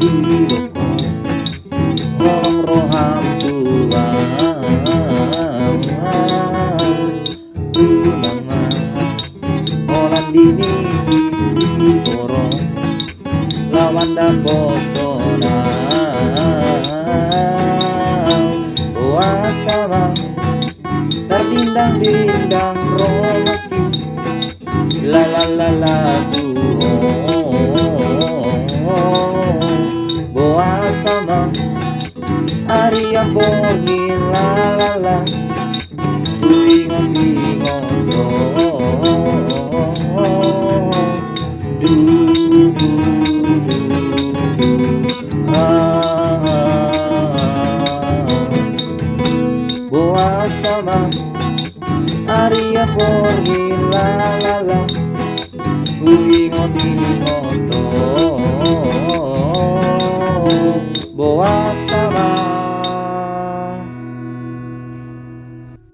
Didoko Rolong roham tuang Tunama Olan dini Korong Lawan dan botona Sama terdindang-dindang rohati la la la la boa sama Arya bongi la la la bingung-bingung du du boa sama Arya bongi la la la bingung-bingung boa